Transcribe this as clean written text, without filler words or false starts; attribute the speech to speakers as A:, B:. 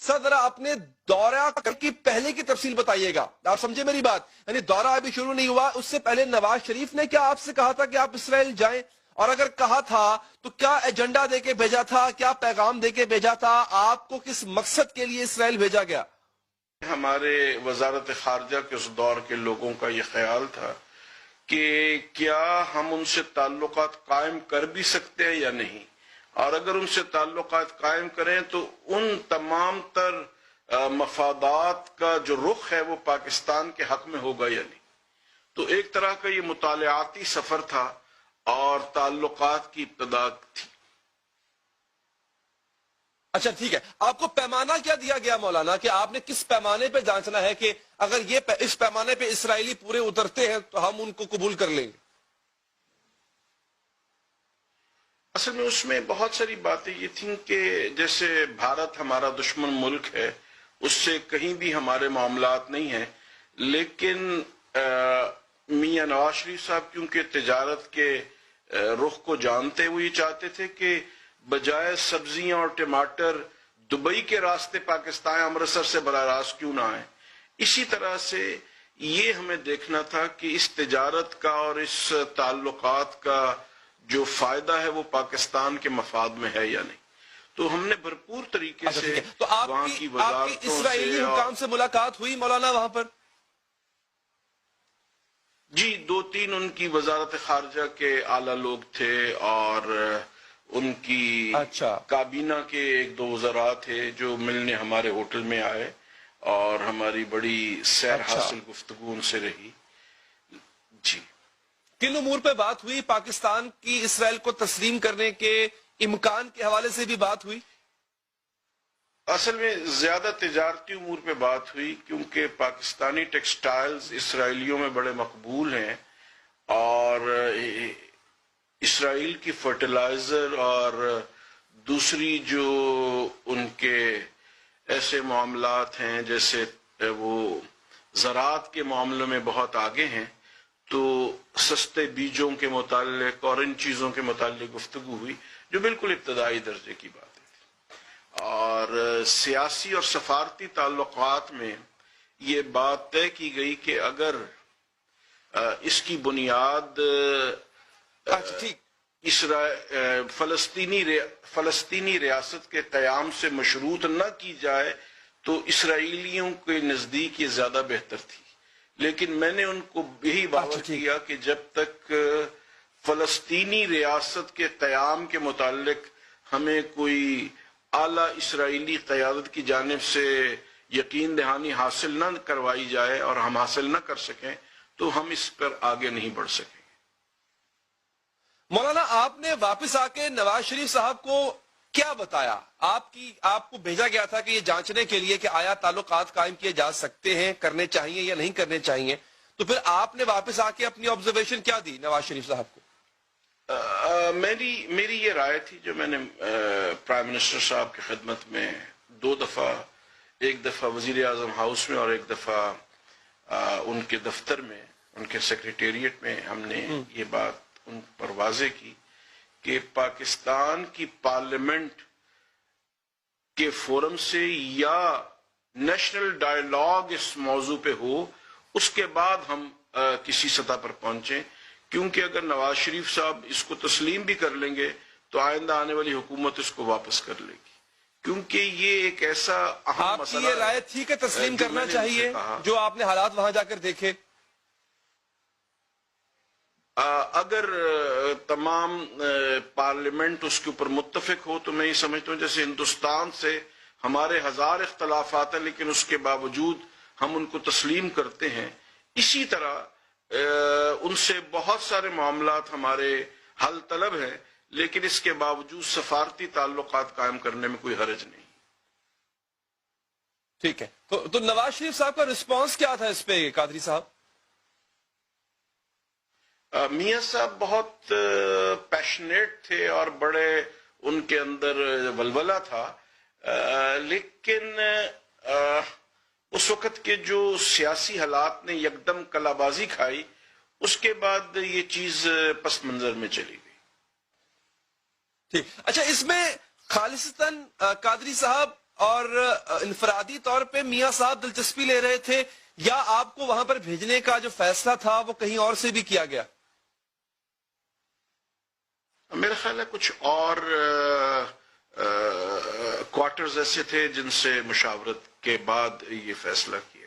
A: سر ذرا اپنے دورہ کی پہلے کی تفصیل بتائیے گا. آپ سمجھے میری بات؟ یعنی دورہ ابھی شروع نہیں ہوا، اس سے پہلے نواز شریف نے کیا آپ سے کہا تھا کہ آپ اسرائیل جائیں؟ اور اگر کہا تھا تو کیا ایجنڈا دے کے بھیجا تھا، کیا پیغام دے کے بھیجا تھا؟ آپ کو کس مقصد کے لیے اسرائیل بھیجا گیا؟
B: ہمارے وزارت خارجہ کے اس دور کے لوگوں کا یہ خیال تھا کہ کیا ہم ان سے تعلقات قائم کر بھی سکتے ہیں یا نہیں، اور اگر ان سے تعلقات قائم کریں تو ان تمام تر مفادات کا جو رخ ہے وہ پاکستان کے حق میں ہوگا یا نہیں. تو ایک طرح کا یہ مطالعاتی سفر تھا اور تعلقات کی ابتدا تھی.
A: اچھا ٹھیک ہے، آپ کو پیمانہ کیا دیا گیا مولانا کہ آپ نے کس پیمانے پہ جانچنا ہے کہ اگر یہ اس پیمانے پہ اسرائیلی پورے اترتے ہیں تو ہم ان کو قبول کر لیں گے؟
B: اصل میں اس میں بہت ساری باتیں یہ تھیں کہ جیسے بھارت ہمارا دشمن ملک ہے، اس سے کہیں بھی ہمارے معاملات نہیں ہیں، لیکن میاں نواز شریف صاحب کیونکہ تجارت کے رخ کو جانتے وہ یہ چاہتے تھے کہ بجائے سبزیاں اور ٹماٹر دبئی کے راستے پاکستان امرتسر سے براہ راست کیوں نہ آئیں. اسی طرح سے یہ ہمیں دیکھنا تھا کہ اس تجارت کا اور اس تعلقات کا جو فائدہ ہے وہ پاکستان کے مفاد میں ہے یا نہیں. تو ہم نے بھرپور طریقے سے
A: تو
B: وہاں کی وزارتوں
A: اسرائیلی حکام سے ملاقات ہوئی مولانا وہاں پر؟
B: جی، 2-3 ان کی وزارت خارجہ کے اعلیٰ لوگ تھے اور ان کی کابینہ کے 1-2 وزراء تھے جو ملنے ہمارے ہوٹل میں آئے اور ہماری بڑی سیر حاصل گفتگو ان سے رہی. جی،
A: کن امور پہ بات ہوئی؟ پاکستان کی اسرائیل کو تسلیم کرنے کے امکان کے حوالے سے بھی بات ہوئی؟
B: اصل میں زیادہ تجارتی امور پہ بات ہوئی کیونکہ پاکستانی ٹیکسٹائلز اسرائیلیوں میں بڑے مقبول ہیں اور اسرائیل کی فرٹیلائزر اور دوسری جو ان کے ایسے معاملات ہیں جیسے وہ زراعت کے معاملوں میں بہت آگے ہیں، تو سستے بیجوں کے متعلق اور ان چیزوں کے متعلق گفتگو ہوئی جو بالکل ابتدائی درجے کی بات ہے. اور سیاسی اور سفارتی تعلقات میں یہ بات طے کی گئی کہ اگر اس کی بنیاد فلسطینی ریاست کے قیام سے مشروط نہ کی جائے تو اسرائیلیوں کے نزدیک یہ زیادہ بہتر تھی. لیکن میں نے ان کو یہی باور کیا کہ جب تک فلسطینی ریاست کے قیام کے متعلق ہمیں کوئی اعلیٰ اسرائیلی قیادت کی جانب سے یقین دہانی حاصل نہ کروائی جائے اور ہم حاصل نہ کر سکیں تو ہم اس پر آگے نہیں بڑھ سکیں.
A: مولانا آپ نے واپس آ کے نواز شریف صاحب کو کیا بتایا؟ آپ کو بھیجا گیا تھا کہ یہ جانچنے کے لیے کہ آیا تعلقات قائم کیے جا سکتے ہیں، کرنے چاہیے یا نہیں کرنے چاہیے، تو پھر آپ نے واپس آ کے اپنی آبزرویشن کیا دی نواز شریف صاحب کو؟
B: میری یہ رائے تھی جو میں نے پرائم منسٹر صاحب کی خدمت میں 2 دفعہ، ایک دفعہ وزیر اعظم ہاؤس میں اور ایک دفعہ ان کے دفتر میں، ان کے سیکریٹریٹ میں ہم نے یہ بات ان پر واضح کی کہ پاکستان کی پارلیمنٹ کے فورم سے یا نیشنل ڈائیلاگ اس موضوع پہ ہو، اس کے بعد ہم کسی سطح پر پہنچیں، کیونکہ اگر نواز شریف صاحب اس کو تسلیم بھی کر لیں گے تو آئندہ آنے والی حکومت اس کو واپس کر لے گی، کیونکہ یہ ایک ایسا اہم مسئلہ ہے.
A: آپ کی یہ رائے تھی کہ تسلیم کرنا چاہیے جو آپ نے حالات وہاں جا کر دیکھے؟
B: اگر تمام پارلیمنٹ اس کے اوپر متفق ہو تو میں یہ سمجھتا ہوں جیسے ہندوستان سے ہمارے 1000 اختلافات ہیں لیکن اس کے باوجود ہم ان کو تسلیم کرتے ہیں، اسی طرح ان سے بہت سارے معاملات ہمارے حل طلب ہیں لیکن اس کے باوجود سفارتی تعلقات قائم کرنے میں کوئی حرج نہیں.
A: ٹھیک ہے، تو نواز شریف صاحب کا رسپانس کیا تھا اس پہ قادری صاحب؟
B: میاں صاحب بہت پیشنیٹ تھے اور بڑے ان کے اندر ولولہ تھا، لیکن اس وقت کے جو سیاسی حالات نے یکدم کلا بازی کھائی، اس کے بعد یہ چیز پس منظر میں چلی گئی.
A: ٹھیک، اچھا اس میں خالصتاً قادری صاحب اور انفرادی طور پہ میاں صاحب دلچسپی لے رہے تھے یا آپ کو وہاں پر بھیجنے کا جو فیصلہ تھا وہ کہیں اور سے بھی کیا گیا؟
B: میرا خیال ہے کچھ اور کوارٹرز ایسے تھے جن سے مشاورت کے بعد یہ فیصلہ کیا